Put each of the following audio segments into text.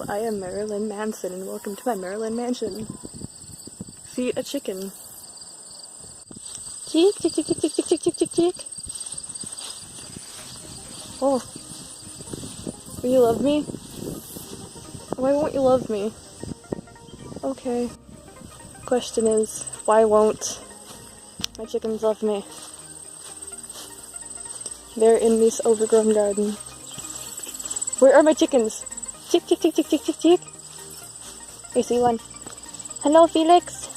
I am Marilyn Manson, and welcome to my Maryland mansion. Feed a chicken. Cheek, cheek, cheek, cheek, cheek, cheek, cheek, cheek, cheek, cheek. Oh. Will you love me? Why won't you love me? Okay. Question is, why won't my chickens love me? They're in this overgrown garden. Where are my chickens? Chick, chick, chick, chick, chick, chick, chick. I see one. Hello, Felix.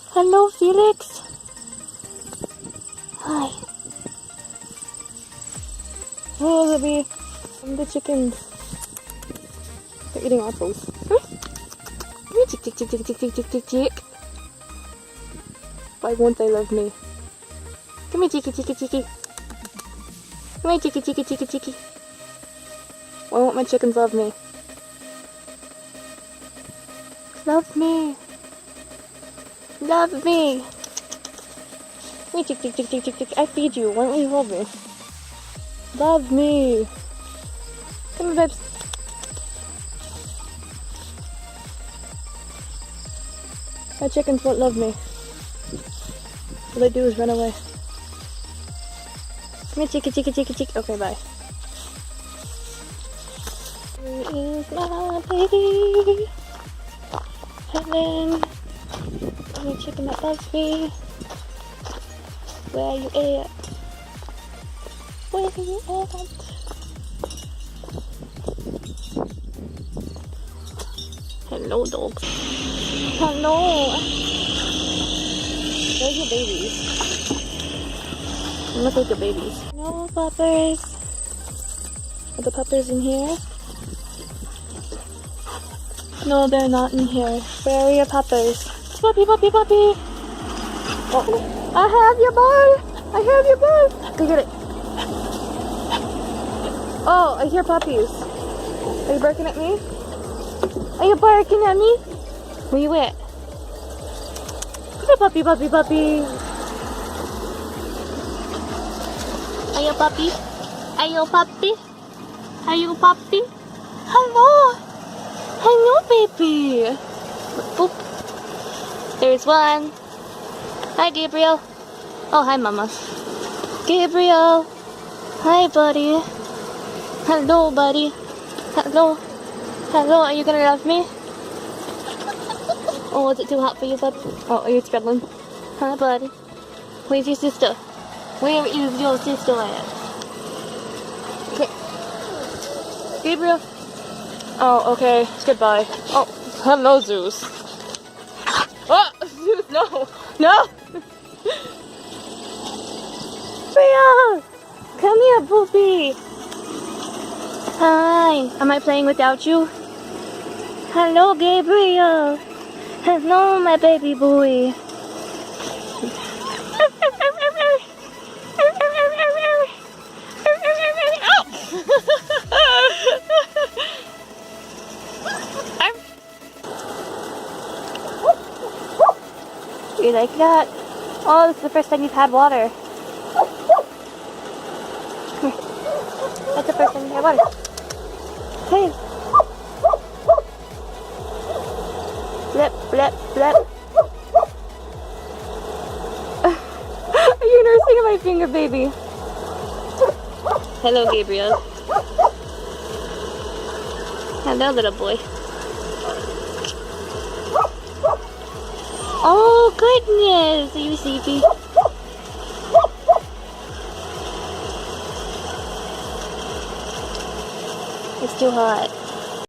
Hello, Felix. Hi. Oh, Libby. The chickens. They're eating apples. Chick, chick, chick, chick, chick, chick, chick, chick, chick. Why won't they love me? Come here, chicky, chicky, chicky. Come here, chicky, chicky, chicky, chicky. Why won't my chickens love me? Love me. Love me. Come here, chick, chick, chick, chick, chick, chick. I feed you. Why don't you love me? Love me. Come here, babes. My chickens won't love me. All they do is run away. Come here, chicky, chicky, chicky, chicky. Okay, bye. Where is my baby? Helen. Any chicken that loves me? Where you at? Where you at? Hello, dogs. Hello. Where's your babies? Look like your babies. No puppers. Are the puppers in here? No, they're not in here. Where are your puppers? Puppy, puppy, puppy. Oh, I have your ball. I have your ball. Go get it. Oh, I hear puppies. Are you barking at me? Are you barking at me? Where you at? Come here, puppy, puppy, puppy. Are you puppy? Are you puppy? Are you puppy? Hello. Hello, baby. Boop. There's one. Hi, Gabriel. Oh, hi, Mama. Gabriel. Hi, buddy. Hello, buddy. Hello. Hello, are you gonna love me? Oh, is it too hot for you, bud? Oh, are you struggling? Hi, buddy. Where's your sister? Where is your sister at? Okay. Gabriel. Oh, okay. Goodbye. Oh, hello, Zeus. Oh, Zeus, no. No! Gabriel! Come here, Poopy. Hi. Am I playing without you? Hello, Gabriel. Hello, my baby boy. You like that? Oh, this is the first time you've had water. Come here. That's the first time you've had water. Hey. Blip, blip, blip. Are you nursing my finger, baby? Hello, Gabriel. Hello, little boy. Oh, goodness. Are you sleepy? It's too hot.